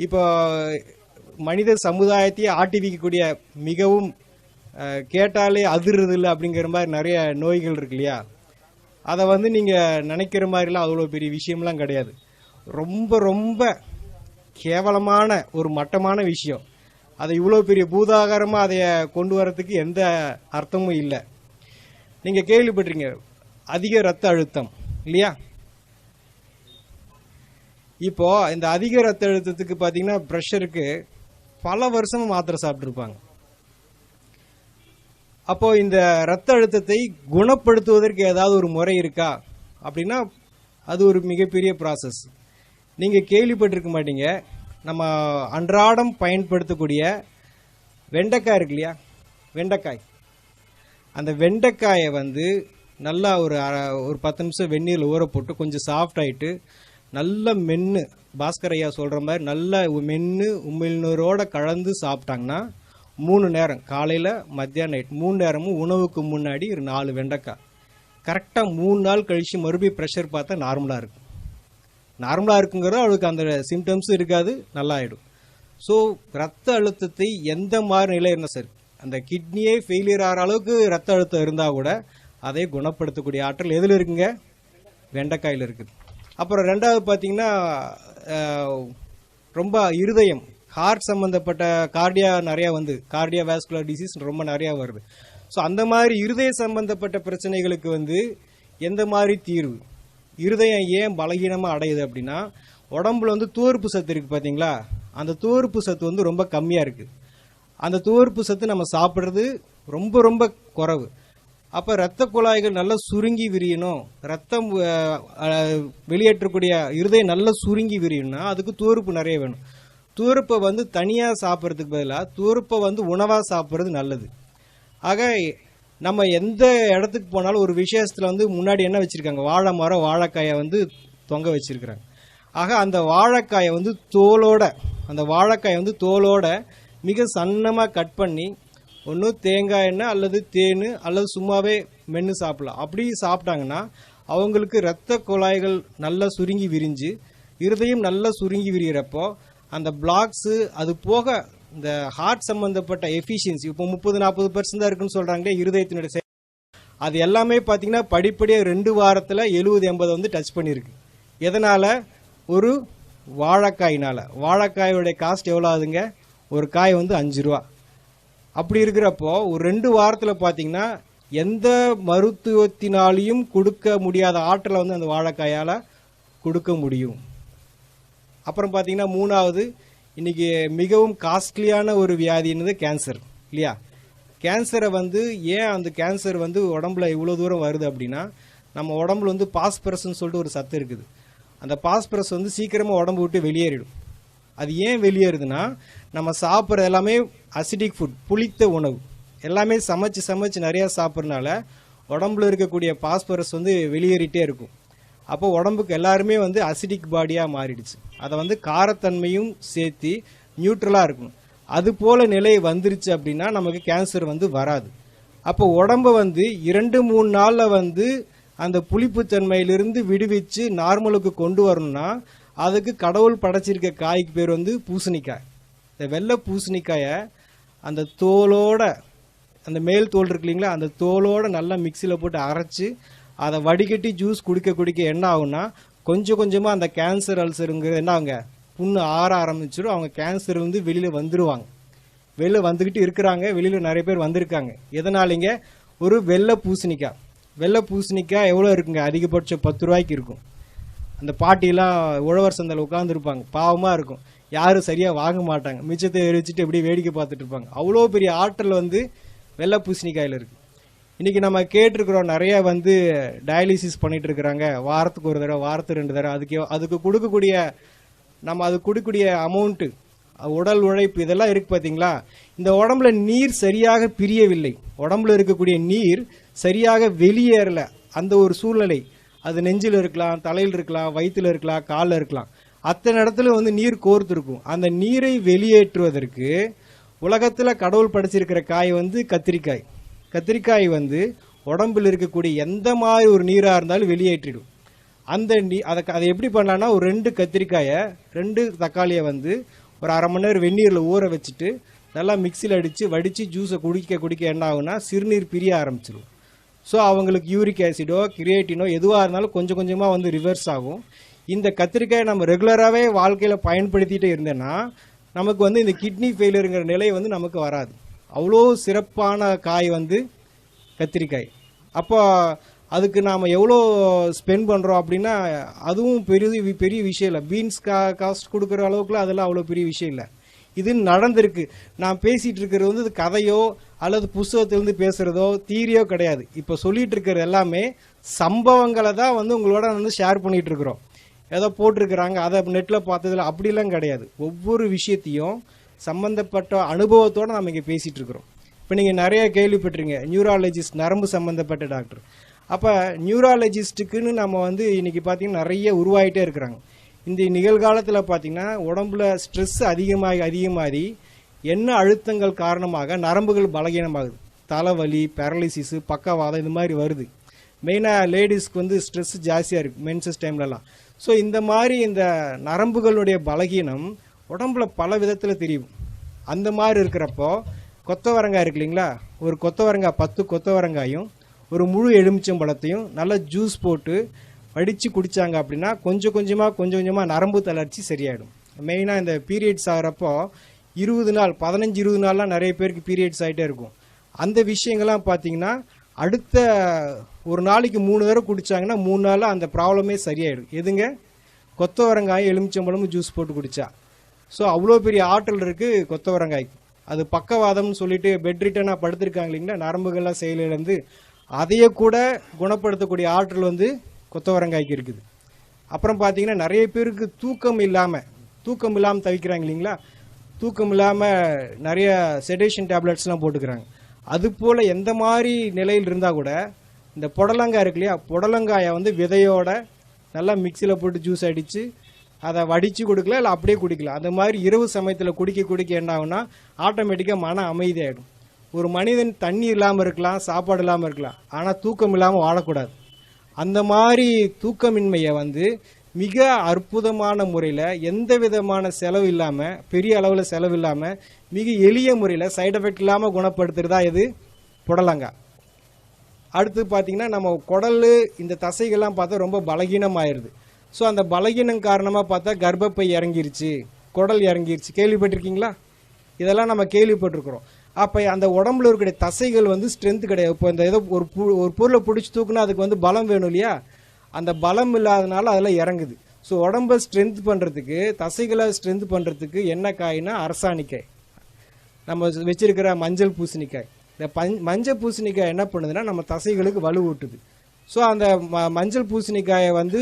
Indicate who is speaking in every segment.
Speaker 1: இப்போ மனித சமுதாயத்தையே ஆட்டி வைக்கக்கூடிய மிகவும் கேட்டாலே அதிர்றது இல்லை அப்படிங்கிற மாதிரி நிறைய நோய்கள் இருக்கு இல்லையா? அதை வந்து நீங்கள் நினைக்கிற மாதிரிலாம் அவ்வளோ பெரிய விஷயம்லாம் கிடையாது. ரொம்ப ரொம்ப கேவலமான ஒரு மட்டமான விஷயம். அதை இவ்வளோ பெரிய பூதாகாரமாக அதை கொண்டு வரத்துக்கு எந்த அர்த்தமும் இல்லை. நீங்கள் கேள்விப்பட்டிருங்க அதிக இரத்த அழுத்தம் இல்லையா? இப்போ இந்த அதிக இரத்த அழுத்தத்துக்கு பார்த்தீங்கன்னா ப்ரெஷருக்கு பல வருஷமும் மாத்திரை சாப்பிட்ருப்பாங்க. அப்போ இந்த இரத்த அழுத்தத்தை குணப்படுத்துவதற்கு ஏதாவது ஒரு முறை இருக்கா அப்படின்னா அது ஒரு மிகப்பெரிய ப்ராசஸ். நீங்கள் கேள்விப்பட்டிருக்க மாட்டீங்க, நம்ம அன்றாடம் பயன்படுத்தக்கூடிய வெண்டைக்காய் இருக்கு இல்லையா? வெண்டைக்காய், அந்த வெண்டைக்காயை வந்து நல்லா ஒரு 10 நிமிஷம் வெந்நீரில் ஊற போட்டு கொஞ்சம் சாஃப்ட் ஆகிட்டு நல்ல மென்று, பாஸ்கர் ஐயா சொல்கிற மாதிரி நல்ல மென்று உமிழ்நீரோடு கலந்து சாப்பிட்டாங்கன்னா 3 நேரம், காலையில் மத்தியானம் நைட் 3 நேரமும் உணவுக்கு முன்னாடி ஒரு 4 வெண்டைக்காய் கரெக்டாக 3 நாள் கழித்து மறுபடியும் ப்ரெஷர் பார்த்தா நார்மலாக இருக்கும். நார்மலாக இருக்குங்கிறது அவளுக்கு அந்த சிம்டம்ஸும் இருக்காது, நல்லா ஆகிடும். ஸோ ரத்த அழுத்தத்தை எந்த மாதிரி நிலை இருந்தால் சரி, அந்த கிட்னியே ஃபெயிலியர் ஆகிற அளவுக்கு ரத்த அழுத்தம் இருந்தால் கூட அதை குணப்படுத்தக்கூடிய ஆற்றல் எதில் இருக்குங்க? வெண்டைக்காயில் இருக்குது. அப்புறம் ரெண்டாவது பார்த்தீங்கன்னா ரொம்ப இருதயம், ஹார்ட் சம்மந்தப்பட்ட கார்டியா நிறையா வந்து கார்டியா வாஸ்குலர் டிசீஸ் ரொம்ப நிறையா வருது. ஸோ அந்த மாதிரி இருதய சம்பந்தப்பட்ட பிரச்சனைகளுக்கு வந்து எந்த மாதிரி தீர்வு? இருதயம் ஏன் பலகீனமாக அடையுது அப்படின்னா உடம்புல வந்து துவர்ப்பு சத்து இருக்குது பார்த்தீங்களா? அந்த துவர்ப்பு சத்து வந்து ரொம்ப கம்மியாக இருக்குது. அந்த துவர்ப்பு சத்து நம்ம சாப்பிட்றது ரொம்ப ரொம்ப குறைவு. அப்போ இரத்த குழாய்கள் நல்லா சுருங்கி விரியணும், ரத்தம் வெளியேற்றக்கூடிய இருதயம் நல்லா சுருங்கி விரியணும்னா அதுக்கு துவர்ப்பு நிறைய வேணும். துவர்ப்பை வந்து தனியாக சாப்பிட்றதுக்கு பதிலாக துவர்ப்பை வந்து உணவாக சாப்பிட்றது நல்லது. ஆக நம்ம எந்த இடத்துக்கு போனாலும் ஒரு விசேஷத்தில் வந்து முன்னாடி என்ன வச்சுருக்காங்க? வாழை மரம், வாழைக்காயை வந்து தொங்க வச்சுருக்குறாங்க. ஆக அந்த வாழைக்காயை வந்து தோலோட மிக சன்னமாக கட் பண்ணி ஒன்று தேங்காய் எண்ணெய் அல்லது தேன் அல்லது சும்மாவே மென்று சாப்பிடலாம். அப்படி சாப்பிட்டாங்கன்னா அவங்களுக்கு இரத்த குழாய்கள் நல்லா சுருங்கி விரிஞ்சு இருதயம் நல்லா சுருங்கி விரிகிறப்போ அந்த பிளாக்ஸு, அது போக இந்த ஹார்ட் சம்மந்தப்பட்ட எஃபிஷியன்சி இப்போ 30-40% தான் இருக்குன்னு சொல்கிறாங்களே இருதயத்தினுடைய, அது எல்லாமே பார்த்தீங்கன்னா படிப்படியாக 2 வாரத்தில் 70-80 வந்து டச் பண்ணியிருக்கு. எதனால்? ஒரு வாழைக்காயினால். வாழைக்காயோடைய காஸ்ட் எவ்வளோ ஆகுதுங்க? ஒரு காய் வந்து 5 ரூபா. அப்படி இருக்கிறப்போ ஒரு 2 வாரத்தில் பார்த்தீங்கன்னா எந்த மருத்துவத்தினாலையும் கொடுக்க முடியாத ஆற்றலை வந்து அந்த வாழைக்காயால் கொடுக்க முடியும். அப்புறம் பார்த்தீங்கன்னா 3வது, இன்றைக்கி மிகவும் காஸ்ட்லியான ஒரு வியாதின்றது கேன்சர் இல்லையா? கேன்சரை வந்து ஏன் அந்த கேன்சர் வந்து உடம்புல இவ்வளோ தூரம் வருது அப்படின்னா நம்ம உடம்புல வந்து பாஸ்பரஸ்ன்னு சொல்லிட்டு ஒரு சத்து இருக்குது. அந்த பாஸ்பரஸ் வந்து சீக்கிரமாக உடம்பு விட்டு வெளியேறிடும். அது ஏன் வெளியேறுதுன்னா நம்ம சாப்பிட்ற எல்லாமே அசிடிக் ஃபுட், புளித்த உணவு எல்லாமே சமைச்சு நிறையா சாப்பிட்றதுனால உடம்புல இருக்கக்கூடிய பாஸ்பரஸ் வந்து வெளியேறிட்டே இருக்கும். அப்போ உடம்புக்கு எல்லாருமே வந்து அசிடிக் பாடியாக மாறிடுச்சு. அதை வந்து காரத்தன்மையும் சேர்த்து நியூட்ரலாக இருக்கணும். அது போல் நிலை வந்துருச்சு அப்படின்னா நமக்கு கேன்சர் வந்து வராது. அப்போ உடம்பை வந்து 2-3 நாளில் வந்து அந்த புளிப்புத்தன்மையிலிருந்து விடுவிச்சு நார்மலுக்கு கொண்டு வரணும்னா அதுக்கு கடவுள் படைச்சிருக்க காய்க்கு பேர் வந்து பூசணிக்காய். இந்த வெள்ளை பூசணிக்காயை அந்த தோலோட, அந்த மேல் தோல் இருக்கு இல்லைங்களா, அந்த தோலோட நல்லா மிக்சியில் போட்டு அரைச்சி அதை வடிகட்டி ஜூஸ் குடிக்க என்ன ஆகும்னா கொஞ்சம் கொஞ்சமாக அந்த கேன்சர் அல்சருங்கிறது என்ன ஆகுங்க, புண்ணு ஆற ஆரம்பிச்சிடும். அவங்க கேன்சர் வந்து வெளியில் வந்துடுவாங்க. வெளியில் வந்துக்கிட்டு இருக்கிறாங்க, வெளியில் நிறைய பேர் வந்திருக்காங்க. எதனாலிங்க? ஒரு வெள்ளை பூசணிக்காய் எவ்வளோ இருக்குங்க? அதிகபட்சம் 10 ரூபாய்க்கு இருக்கும். அந்த பாட்டிலாம் உழவர் சந்தையில் உட்காந்துருப்பாங்க, பாவமாக இருக்கும், யாரும் சரியாக வாங்க மாட்டாங்க, மிச்சத்தை எரிச்சிட்டு எப்படி வேடிக்கை பார்த்துட்டு இருப்பாங்க. அவ்வளோ பெரிய ஆற்றல் வந்து வெள்ளை பூசணிக்காயில் இருக்குது. இன்றைக்கி நம்ம கேட்டிருக்கிறோம் நிறைய வந்து டயாலிசிஸ் பண்ணிகிட்டு இருக்கிறாங்க, வாரத்துக்கு 1 தடவை, வாரத்துக்கு 2 தடவை. அதுக்கு கொடுக்கக்கூடிய அமௌண்ட்டு, உடல் உழைப்பு இதெல்லாம் இருக்குது பார்த்தீங்களா? இந்த உடம்புல நீர் சரியாக பிரியவில்லை, உடம்புல இருக்கக்கூடிய நீர் சரியாக வெளியேறலை. அந்த ஒரு சூழ்நிலை, அது நெஞ்சில் இருக்கலாம், தலையில் இருக்கலாம், வயிற்றில் இருக்கலாம், காலில் இருக்கலாம், அத்தனை இடத்துல வந்து நீர் கோர்த்துருக்கும். அந்த நீரை வெளியேற்றுவதற்கு உலகத்தில் கடவுள் படைச்சிருக்கிற காய் வந்து கத்திரிக்காய். கத்திரிக்காய் வந்து உடம்பில் இருக்கக்கூடிய எந்த மாதிரி ஒரு நீராக இருந்தாலும் வெளியேற்றிடும். அதை எப்படி பண்ணலான்னா ஒரு 2 கத்திரிக்காயை 2 தக்காளியை வந்து ஒரு அரை மணி நேரம் வெந்நீரில் ஊற வச்சுட்டு நல்லா மிக்சியில் அடித்து வடித்து ஜூஸை குடிக்க என்ன ஆகுனா சிறுநீர் பிரிய ஆரம்பிச்சிடும். ஸோ அவங்களுக்கு யூரிக் ஆசிடோ கிரியேட்டினோ எதுவாக இருந்தாலும் கொஞ்சம் கொஞ்சமாக வந்து ரிவர்ஸ் ஆகும். இந்த கத்திரிக்காயை நம்ம ரெகுலராகவே வாழ்க்கையில் பயன்படுத்திகிட்டே இருந்தேன்னா நமக்கு வந்து இந்த கிட்னி ஃபெயிலியருங்கிற நிலை வந்து நமக்கு வராது. அவ்வளோ சிறப்பான காய் வந்து கத்திரிக்காய். அப்போ அதுக்கு நாம் எவ்வளோ ஸ்பெண்ட் பண்ணுறோம் அப்படின்னா அதுவும் பெரிய விஷயம் இல்லை. பீன்ஸ் காஸ்ட் கொடுக்குற அளவுக்குலாம் அதெல்லாம் அவ்வளோ பெரிய விஷயம் இல்லை. இது நடந்திருக்கு. நான் பேசிகிட்டு இருக்கிறது வந்து கதையோ அல்லது புஸ்தகத்திலேருந்து பேசுகிறதோ தீரியோ கிடையாது. இப்போ சொல்லிகிட்டு இருக்கிறது எல்லாமே சம்பவங்களை தான் வந்து உங்களோட வந்து ஷேர் பண்ணிகிட்டு இருக்கிறோம். ஏதோ போட்டிருக்கிறாங்க அதை நெட்டில் பார்த்ததில்ல அப்படிலாம் கிடையாது. ஒவ்வொரு விஷயத்தையும் சம்மந்தப்பட்ட அனுபவத்தோடு நம்ம இங்கே பேசிகிட்டு இருக்கிறோம். இப்போ நீங்கள் நிறைய கேள்விப்பட்டிருங்க நியூராலஜிஸ்ட், நரம்பு சம்மந்தப்பட்ட டாக்டர். அப்போ நியூராலஜிஸ்ட்டுக்குன்னு நம்ம வந்து இன்றைக்கி பார்த்திங்கன்னா நிறைய உருவாகிட்டே இருக்கிறாங்க. இந்த நிகழ்காலத்தில் பார்த்திங்கன்னா உடம்புல ஸ்ட்ரெஸ் அதிகமாகி என்ன அழுத்தங்கள் காரணமாக நரம்புகள் பலகீனமாகுது. தலைவலி, பேரலிசிஸு, பக்கவாதம் இந்த மாதிரி வருது. மெயினாக லேடிஸ்க்கு வந்து ஸ்ட்ரெஸ் ஜாஸ்தியாக இருக்குது மென்சஸ் டைம்லலாம். ஸோ இந்த மாதிரி இந்த நரம்புகளுடைய பலகீனம் உடம்புல பல விதத்தில் தெரியும். அந்த மாதிரி இருக்கிறப்போ கொத்தவரங்காய் இருக்கு இல்லைங்களா, ஒரு கொத்தவரங்காய் 10 கொத்தவரங்காயும் ஒரு முழு எலுமிச்சம்பழத்தையும் நல்லா ஜூஸ் போட்டு வடித்து குடித்தாங்க அப்படின்னா கொஞ்சம் கொஞ்சமாக நரம்பு தளர்ச்சி சரியாயிடும். மெயினாக இந்த பீரியட்ஸ் ஆகிறப்போ 20 நாள் 15-20 நாள்லாம் நிறைய பேருக்கு பீரியட்ஸ் ஆகிட்டே இருக்கும். அந்த விஷயங்கள்லாம் பார்த்தீங்கன்னா அடுத்த ஒரு நாளைக்கு 3 தடவை குடித்தாங்கன்னா 3 நாளில் அந்த ப்ராப்ளமே சரியாயிடும். எதுங்க? கொத்தவரங்காய் எலுமிச்சம்பழமும் ஜூஸ் போட்டு குடித்தா. ஸோ அவ்வளோ பெரிய ஆற்றல் இருக்குது கொத்தவரங்காய்க்கு. அது பக்கவாதம்னு சொல்லிட்டு பெட் ரிட்டனாக படுத்திருக்காங்க இல்லைங்களா, நரம்புகள்லாம் செயலிழந்து அதையே கூட குணப்படுத்தக்கூடிய ஆற்றல் வந்து கொத்தவரங்காய்க்கு இருக்குது. அப்புறம் பார்த்தீங்கன்னா நிறைய பேருக்கு தூக்கம் இல்லாமல் தவிக்கிறாங்க இல்லைங்களா, தூக்கம் இல்லாமல் நிறைய செடேஷன் டேப்லெட்ஸ்லாம் போட்டுக்கிறாங்க. அதுபோல் எந்த மாதிரி நிலையில் இருந்தால் கூட இந்த புடலங்காய் இருக்கு இல்லையா, புடலங்காயை வந்து விதையோட நல்லா மிக்சியில் போட்டு ஜூஸ் அடித்து அதை வடித்து கொடுக்கலாம், இல்லை அப்படியே குடிக்கலாம். அந்த மாதிரி இரவு சமயத்தில் குடிக்க என்ன ஆகுனா ஆட்டோமேட்டிக்காக மன அமைதியாகிடும். ஒரு மனிதன் தண்ணி இல்லாமல் இருக்கலாம், சாப்பாடு இல்லாமல் இருக்கலாம், ஆனால் தூக்கம் இல்லாமல் வாழக்கூடாது. அந்த மாதிரி தூக்கமின்மையை வந்து மிக அற்புதமான முறையில் எந்த விதமான செலவு இல்லாமல், பெரிய அளவில் செலவு இல்லாமல், மிக எளிய முறையில் சைடு எஃபெக்ட் இல்லாமல் குணப்படுத்துறதா இது புடலங்காய். அடுத்து பார்த்திங்கன்னா நம்ம குடல் இந்த தசைகள்லாம் பார்த்தா ரொம்ப பலகீனமாயிருது. ஸோ அந்த பலகீனம் காரணமாக பார்த்தா கர்ப்பப்பை இறங்கிருச்சு, குடல் இறங்கிருச்சு, கேள்விப்பட்டிருக்கீங்களா? இதெல்லாம் நம்ம கேள்விப்பட்டிருக்கிறோம். அப்போ அந்த உடம்புல இருக்கிற தசைகள் வந்து ஸ்ட்ரென்த் கிடையாது. இப்போ இந்த ஏதோ ஒரு பொருளை பிடிச்சி தூக்குனா அதுக்கு வந்து பலம் வேணும் இல்லையா, அந்த பலம் இல்லாதனால அதெல்லாம் இறங்குது. ஸோ உடம்பை ஸ்ட்ரென்த் பண்ணுறதுக்கு, தசைகளை ஸ்ட்ரென்த் பண்ணுறதுக்கு என்ன காய்னா அரசாணிக்காய், நம்ம வச்சிருக்கிற மஞ்சள் பூசணிக்காய். இந்த மஞ்சள் பூசணிக்காய் என்ன பண்ணுதுன்னா நம்ம தசைகளுக்கு வலு ஊட்டுது. ஸோ அந்த மஞ்சள் பூசணிக்காயை வந்து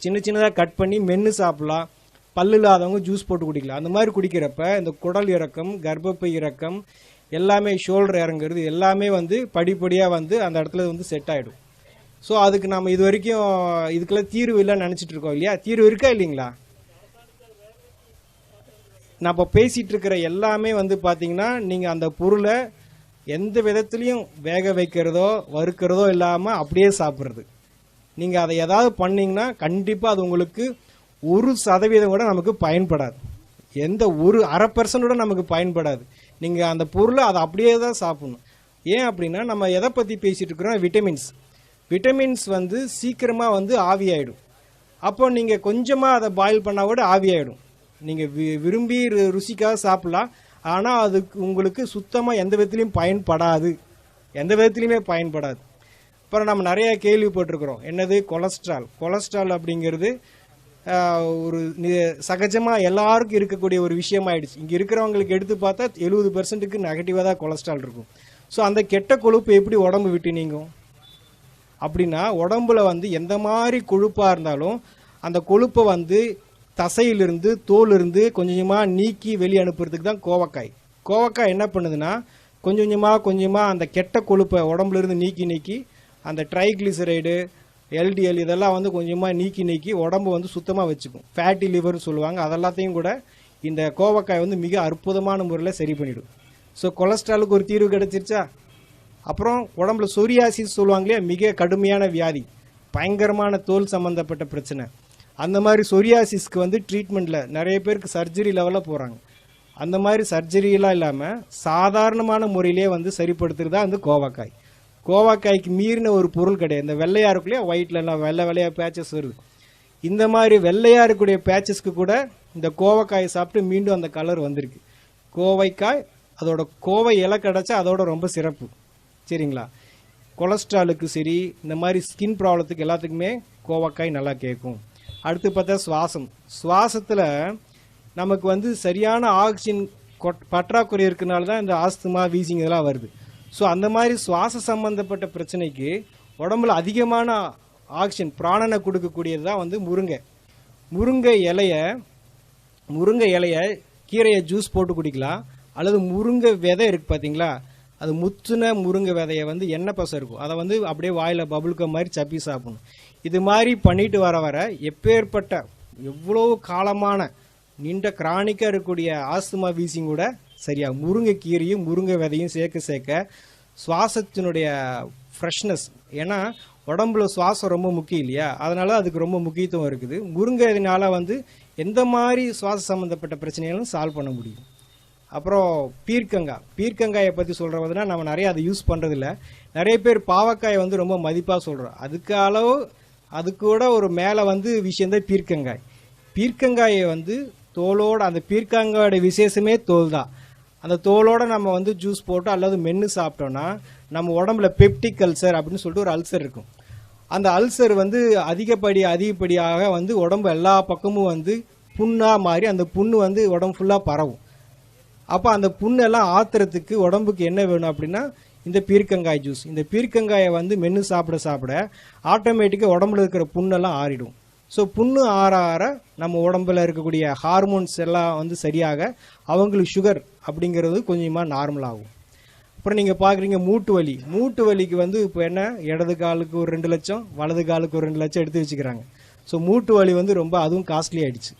Speaker 1: சின்னதாக கட் பண்ணி மென்று சாப்பிட்லாம். பல்லு இல்லாதவங்க ஜூஸ் போட்டு குடிக்கலாம். அந்த மாதிரி குடிக்கிறப்ப இந்த குடல் இறக்கம், கர்ப்பப்பை இறக்கம் எல்லாமே, ஷோல்டர் இறங்குறது எல்லாமே வந்து படிப்படியாக வந்து அந்த இடத்துல வந்து செட் ஆகிடும். ஸோ அதுக்கு நம்ம இது வரைக்கும் இதுக்கெல்லாம் தீர்வு இல்லைன்னு நினச்சிட்டு இருக்கோம் இல்லையா, தீர்வு இருக்கா இல்லைங்களா? நம்ம பேசிகிட்டு இருக்கிற எல்லாமே வந்து பார்த்திங்கன்னா நீங்கள் அந்த பொருளை எந்த விதத்துலையும் வேக வைக்கிறதோ வறுக்கிறதோ இல்லாமல் அப்படியே சாப்பிட்றது. நீங்கள் அதை ஏதாவது பண்ணிங்கன்னா கண்டிப்பாக அது உங்களுக்கு 1% கூட நமக்கு பயன்படாது. எந்த ஒரு 0.5% கூட நமக்கு பயன்படாது. நீங்கள் அந்த பொருளை அதை அப்படியே தான் சாப்பிடணும். ஏன் அப்படின்னா நம்ம எதை பற்றி பேசிகிட்டு இருக்கிறோம், விட்டமின்ஸ் வந்து சீக்கிரமாக வந்து ஆவியாயிடும். அப்போ நீங்கள் கொஞ்சமாக அதை பாயில் பண்ணால் கூட ஆவியாயிடும். நீங்கள் விரும்பி ருசிக்காக சாப்பிட்லாம், ஆனால் அதுக்கு உங்களுக்கு சுத்தமாக எந்த விதத்துலையும் பயன்படாது. அப்புறம் நம்ம நிறைய கேள்விப்பட்டிருக்கிறோம், என்னது கொலஸ்ட்ரால் அப்படிங்கிறது ஒரு சகஜமாக எல்லாருக்கும் இருக்கக்கூடிய ஒரு விஷயமாயிடுச்சு. இங்கே இருக்கிறவங்களுக்கு எடுத்து பார்த்தா 70% நெகட்டிவாக தான் கொலஸ்ட்ரால் இருக்கும். ஸோ அந்த கெட்ட கொழுப்பு எப்படி உடம்பு விட்டு நீங்கும் அப்படின்னா, உடம்புல வந்து எந்த மாதிரி கொழுப்பாக இருந்தாலும் அந்த கொழுப்பை வந்து தசையிலிருந்து தோலிருந்து கொஞ்சமாக நீக்கி வெளியே அனுப்புறதுக்கு தான் கோவக்காய் என்ன பண்ணுதுன்னா கொஞ்சமாக அந்த கெட்ட கொழுப்பை உடம்புலேருந்து நீக்கி அந்த ட்ரைக்ளிசரைடு, எல்டிஎல் இதெல்லாம் வந்து கொஞ்சமாக நீக்கி உடம்பு வந்து சுத்தமாக வச்சுக்கும். ஃபேட்டி லிவர்னு சொல்லுவாங்க. அதெல்லாத்தையும் கூட இந்த கோவக்காய் வந்து மிக அற்புதமான முறையில் சரி பண்ணிவிடும். ஸோ கொலஸ்ட்ராலுக்கு ஒரு தீர்வு கிடைச்சிருச்சா. அப்புறம் உடம்புல சொரியாசிஸ் சொல்லுவாங்க இல்லையா, மிக கடுமையான வியாதி, பயங்கரமான தோல் சம்மந்தப்பட்ட பிரச்சனை. அந்த மாதிரி சொரியாசிஸ்க்கு வந்து ட்ரீட்மெண்ட்டில் நிறைய பேருக்கு சர்ஜரி லெவலில் போகிறாங்க. அந்த மாதிரி சர்ஜரியெலாம் இல்லாமல் சாதாரணமான முறையிலே வந்து சரிப்படுத்துறது தான் வந்து கோவக்காய். கோவக்காய்க்கு மீறின ஒரு பொருள் கிடையாது. இந்த வெள்ளையாக இருக்குல்லையா, ஒயிட்லலாம் வெள்ளையாக பேச்சஸ் வருது. இந்த மாதிரி வெள்ளையாக இருக்கக்கூடிய பேச்சஸ்க்கு கூட இந்த கோவக்காயை சாப்பிட்டு மீண்டும் அந்த கலர் வந்திருக்கு. கோவைக்காய் அதோட கோவை இலை கிடச்சா அதோட ரொம்ப சிறப்பு. சரிங்களா? கொலஸ்ட்ராலுக்கு சரி, இந்த மாதிரி ஸ்கின் ப்ராப்ளத்துக்கு எல்லாத்துக்குமே கோவக்காய் நல்லா கேட்கும். அடுத்து பார்த்தா சுவாசத்தில் நமக்கு வந்து சரியான ஆக்சிஜன் பற்றாக்குறை இருக்கிறனால தான் இந்த ஆஸ்துமா, வீசிங் இதெல்லாம் வருது. ஸோ அந்த மாதிரி சுவாச சம்பந்தப்பட்ட பிரச்சனைக்கு உடம்புல அதிகமான ஆக்சிஜன் பிராணனை கொடுக்கக்கூடியது தான் வந்து முருங்கை இலையை கீரையை ஜூஸ் போட்டு குடிக்கலாம். அல்லது முருங்கை விதை இருக்குது பார்த்தீங்களா, அது முத்துன முருங்கை விதையை வந்து எண்ணெய் பசை இருக்கும், அதை வந்து அப்படியே வாயில் பபுள்க மாதிரி சப்பி சாப்பிடணும். இது மாதிரி பண்ணிட்டு வர எப்பேற்பட்ட எவ்வளோ காலமான நீண்ட கிரானிக்காக இருக்கக்கூடிய ஆஸ்துமா, வீசிங் கூட சரியாக முருங்கை கீரையும் முருங்கை விதையும் சேர்க்க சுவாசத்தினுடைய ஃப்ரெஷ்னஸ், ஏன்னா உடம்புல சுவாசம் ரொம்ப முக்கியம் இல்லையா, அதனால அதுக்கு ரொம்ப முக்கியத்துவம் இருக்குது. முருங்கைனால வந்து எந்த மாதிரி சுவாச சம்மந்தப்பட்ட பிரச்சனைகளும் சால்வ் பண்ண முடியும். அப்புறம் பீர்க்கங்காயை பற்றி சொல்கிறதுனா நம்ம நிறைய அதை யூஸ் பண்ணுறதில்ல. நிறைய பேர் பாவக்காயை வந்து ரொம்ப மதிப்பாக சொல்கிறோம். அது கூட ஒரு மேலே வந்து விஷயந்தான் பீர்க்கங்காயை வந்து தோலோட, அந்த பீர்க்கங்காயோட விசேஷமே தோல் தான். அந்த தோலோட நம்ம வந்து ஜூஸ் போட்டு அல்லது மென்று சாப்பிட்டோம்னா நம்ம உடம்புல பெப்டிக் அல்சர் அப்படின்னு சொல்லிட்டு ஒரு அல்சர் இருக்கும். அந்த அல்சர் வந்து அதிகப்படியாக வந்து உடம்பு எல்லா பக்கமும் வந்து புண்ணாக மாறி அந்த புண்ணு வந்து உடம்பு ஃபுல்லாக பரவும். அப்போ அந்த புண்ணெல்லாம் ஆத்துறதுக்கு உடம்புக்கு என்ன வேணும் அப்படின்னா இந்த பீர்க்கங்காய் ஜூஸ். இந்த பீர்க்கங்காயை வந்து மென்று சாப்பிட ஆட்டோமேட்டிக்காக உடம்புல இருக்கிற புண்ணெல்லாம் ஆறிடும். ஸோ புண்ணு ஆற நம்ம உடம்புல இருக்கக்கூடிய ஹார்மோன்ஸ் எல்லாம் வந்து சரியாக அவங்களுக்கு சுகர் அப்படிங்கிறது கொஞ்சமாக நார்மல் ஆகும். அப்புறம் நீங்கள் பார்க்குறீங்க மூட்டு வலிக்கு வந்து இப்போ என்ன, இடது காலுக்கு ஒரு 2 லட்சம், வலது காலுக்கு ஒரு 2 லட்சம் எடுத்து வச்சுக்கிறாங்க. ஸோ மூட்டு வலி வந்து ரொம்ப அதுவும் காஸ்ட்லி ஆகிடுச்சு.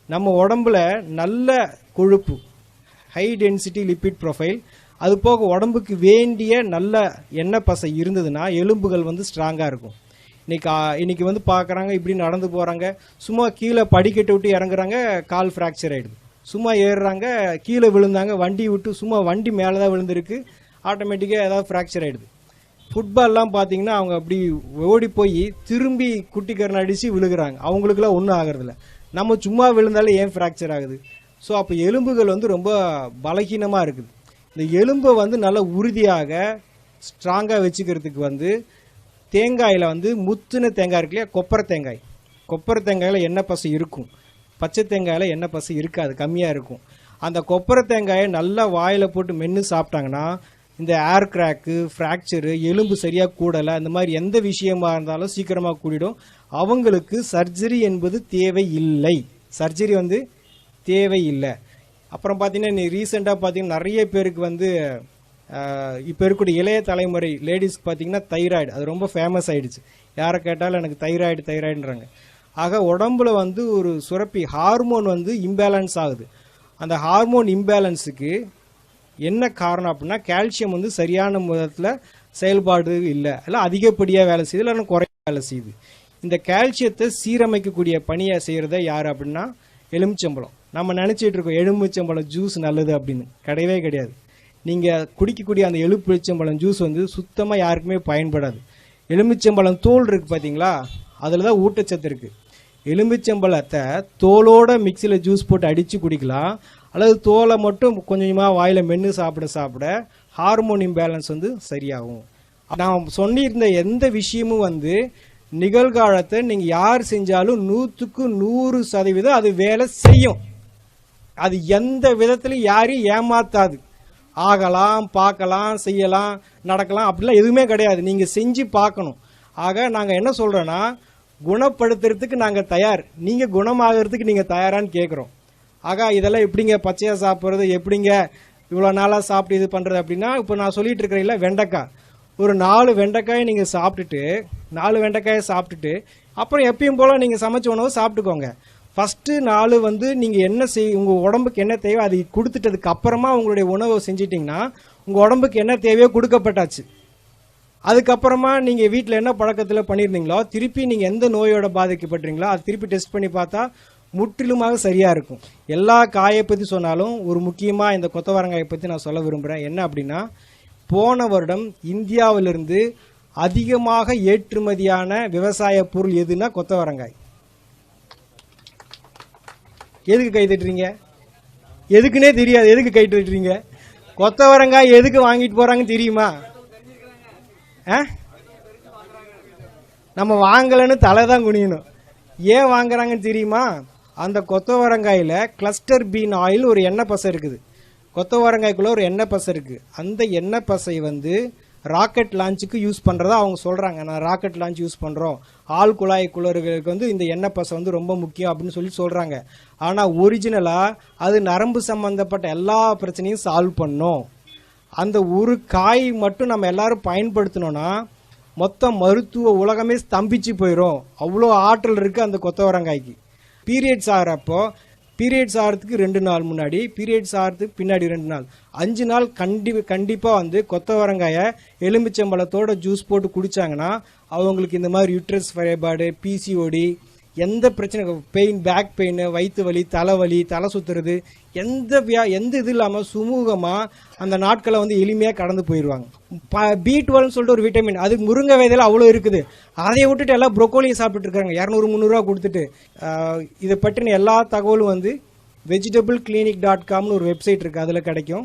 Speaker 1: நம்ம உடம்புல நல்ல கொழுப்பு, ஹை டென்சிட்டி லிப்பிட் ப்ரொஃபைல், அது போக உடம்புக்கு வேண்டிய நல்ல எண்ணெய் பசை இருந்ததுன்னா எலும்புகள் வந்து ஸ்ட்ராங்காக இருக்கும். இன்னைக்கு வந்து பார்க்குறாங்க, இப்படி நடந்து போகிறாங்க, சும்மா கீழே படிக்கட்டு விட்டு இறங்குறாங்க, கால் ஃப்ராக்சர் ஆகிடுது. சும்மா ஏறுறாங்க, கீழே விழுந்தாங்க, வண்டி மேலே தான் விழுந்திருக்கு, ஆட்டோமேட்டிக்காக ஏதாவது ஃப்ராக்சர் ஆகிடுது. ஃபுட்பால்லாம் பார்த்தீங்கன்னா அவங்க அப்படி ஓடி போய் திரும்பி குட்டிக்கரணை அடித்து விழுகிறாங்க, அவங்களுக்குலாம் ஒன்றும் ஆகிறதில்ல. நம்ம சும்மா விழுந்தாலும் ஏன் ஃப்ராக்சர் ஆகுது? ஸோ அப்போ எலும்புகள் வந்து ரொம்ப பலகீனமாக இருக்குது. இந்த எலும்பை வந்து நல்லா உறுதியாக ஸ்ட்ராங்காக வச்சுக்கிறதுக்கு வந்து தேங்காயில் வந்து முத்துன தேங்காய் இருக்கு இல்லையா, கொப்பரை தேங்காயில் எண்ணெய் பசை இருக்கும், பச்சை தேங்காயில் எண்ணெய் பசை இருக்காது, கம்மியாக இருக்கும். அந்த கொப்பரை தேங்காயை நல்லா வாயில் போட்டு மென்று சாப்பிட்டாங்கன்னா இந்த ஏர் கிராக்கு, ஃப்ராக்சரு, எலும்பு சரியாக கூடலை, இந்த மாதிரி எந்த விஷயமா இருந்தாலும் சீக்கிரமாக கூடிடும். அவங்களுக்கு சர்ஜரி என்பது தேவையில்லை. அப்புறம் பார்த்தீங்கன்னா ரீசெண்டாக பார்த்தீங்கன்னா நிறைய பேருக்கு வந்து இப்போ இருக்கக்கூடிய இளைய தலைமுறை லேடிஸ்க்கு பார்த்தீங்கன்னா தைராய்டு, அது ரொம்ப ஃபேமஸ் ஆகிடுச்சு. யாரை கேட்டாலும் எனக்கு தைராய்டுன்றாங்க. ஆக உடம்புல வந்து ஒரு சுரப்பி ஹார்மோன் வந்து இம்பேலன்ஸ் ஆகுது. அந்த ஹார்மோன் இம்பேலன்ஸுக்கு என்ன காரணம் அப்படின்னா கால்சியம் வந்து சரியான விதத்தில் செயல்பாடு இல்லை அதிகப்படியாக வேலை செய்யுது, இல்லைன்னா குறைய வேலை செய்யுது. இந்த கால்சியத்தை சீரமைக்கக்கூடிய பணியை செய்கிறத யார் அப்படின்னா எலுமிச்சம்பழம். நம்ம நினச்சிட்டு இருக்கோம் எலுமிச்சம்பழம் ஜூஸ் நல்லது அப்படின்னு, கிடையவே கிடையாது. நீங்கள் குடிக்கக்கூடிய அந்த எலுமிச்சம்பழம் ஜூஸ் வந்து சுத்தமாக யாருக்குமே பயன்படாது. எலுமிச்சம்பழம் தோல் இருக்குது பார்த்தீங்களா, அதில் தான் ஊட்டச்சத்து இருக்குது. எலுமிச்சம்பழத்தை தோலோட மிக்சியில் ஜூஸ் போட்டு அடித்து குடிக்கலாம், அல்லது தோலை மட்டும் கொஞ்சமாக வாயில் மென்று சாப்பிட ஹார்மோன் இம்பேலன்ஸ் வந்து சரியாகும். நான் சொல்லியிருந்த எந்த விஷயமும் வந்து நிகழ்காலத்தை நீங்கள் யார் செஞ்சாலும் 100க்கு 100% அது வேலை செய்யும். அது எந்த விதத்திலையும் யாரையும் ஏமாத்தாது. ஆகலாம், பார்க்கலாம், செய்யலாம், நடக்கலாம், அப்படிலாம் எதுவுமே கிடையாது. நீங்கள் செஞ்சு பார்க்கணும். ஆக நாங்கள் என்ன சொல்கிறோன்னா, குணப்படுத்துறதுக்கு நாங்கள் தயார், நீங்கள் குணமாகறதுக்கு நீங்கள் தயாரான்னு கேட்குறோம். ஆக இதெல்லாம் எப்படிங்க பச்சையாக சாப்பிட்றது, எப்படிங்க இவ்வளோ நாளாக சாப்பிட்டு இது பண்ணுறது அப்படின்னா, இப்போ நான் சொல்லிட்டு இருக்கிறேன்ல வெண்டைக்காய், ஒரு 4 வெண்டைக்காயை நீங்கள் சாப்பிட்டுட்டு 4 வெண்டைக்காயை சாப்பிட்டுட்டு அப்புறம் எப்பயும் போல் நீங்கள் சமைச்ச உணவு சாப்பிட்டுக்கோங்க. ஃபஸ்ட்டு 4 வந்து நீங்கள் என்ன உங்கள் உடம்புக்கு என்ன தேவையோ அதை கொடுத்துட்டதுக்கு அப்புறமா உங்களுடைய உணவை செஞ்சிட்டிங்கன்னா உங்கள் உடம்புக்கு என்ன தேவையோ கொடுக்கப்பட்டாச்சு. அதுக்கப்புறமா நீங்கள் வீட்டில் என்ன பழக்கத்தில் பண்ணியிருந்தீங்களோ திருப்பி நீங்கள் எந்த நோயோட பாதிக்கப்பட்டீங்களோ அது திருப்பி டெஸ்ட் பண்ணி பார்த்தா முற்றிலுமாக சரியாக இருக்கும். எல்லா காயை பற்றி சொன்னாலும் ஒரு முக்கியமாக இந்த கொத்தவரங்காயை பற்றி நான் சொல்ல விரும்புகிறேன். என்ன அப்படின்னா, போன வருடம் இந்தியாவிலிருந்து அதிகமாக ஏற்றுமதியான விவசாய பொருள் எதுனா கொத்தவரங்காய். எதுக்கு கை தட்டுறீங்க? எதுக்குன்னே தெரியாது, எதுக்கு கை தட்டுறீங்க? கொத்தவரங்காய் எதுக்கு வாங்கிட்டு போகிறாங்கன்னு தெரியுமா? நம்ம வாங்கலைன்னு தலை தான் குனியணும். ஏன் வாங்குறாங்கன்னு தெரியுமா? அந்த கொத்தவரங்காயில் கிளஸ்டர் பீன் ஆயில் ஒரு எண்ணெய் பசை இருக்குது. கொத்தவரங்காய்க்குள்ளே ஒரு எண்ணெய் பசை இருக்குது. அந்த எண்ணெய் பசை ராக்கெட் லான்ச்சுக்கு யூஸ் பண்ணுறதா அவங்க சொல்கிறாங்க. நான் ராக்கெட் லான்ச் யூஸ் பண்ணுறோம், ஆள் குழாய் குளறுகளுக்கு இந்த எண்ணெய் பசை ரொம்ப முக்கியம் அப்படின்னு சொல்லி சொல்கிறாங்க. ஆனால் ஒரிஜினலாக அது நரம்பு சம்மந்தப்பட்ட எல்லா பிரச்சனையும் சால்வ் பண்ணும். அந்த ஒரு காய் மட்டும் நம்ம எல்லாரும் பயன்படுத்தினோன்னா மொத்த மருத்துவ உலகமே ஸ்தம்பிச்சு போயிடும். அவ்வளோ ஆற்றல் இருக்குது அந்த கொத்தவரங்காய்க்கு. பீரியட்ஸ் ஆகிறப்போ, பீரியட்ஸ் ஆகிறதுக்கு 2 நாள் முன்னாடி, பீரியட்ஸ் ஆகிறதுக்கு பின்னாடி 2 நாள், 5 நாள் கண்டிப்பாக கொத்தவரங்காயை எலுமிச்சம்பழத்தோட ஜூஸ் போட்டு குடித்தாங்கன்னா அவங்களுக்கு இந்த மாதிரி யூட்ரஸ் ஃபைபாய்டு, பிசிஓடி, எந்த பிரச்சனை, பெயின், பேக் பெயின், வயிற்று வலி, தலைவலி, தலை சுற்றுறது, எந்த இது இல்லாமல் சுமூகமாக அந்த நாட்களை எளிமையாக கடந்து போயிடுவாங்க. B12 சொல்லிட்டு ஒரு விட்டமின், அது முருங்கை விதையில அவ்வளோ இருக்குது. அதை விட்டுட்டு எல்லாம் ப்ரொக்கோலியை சாப்பிட்டு இருக்காங்க 200-300 கொடுத்துட்டு. இதை பற்றின எல்லா தகவலும் vegetableclinic.comனு ஒரு வெப்சைட் இருக்குது, அதில் கிடைக்கும்.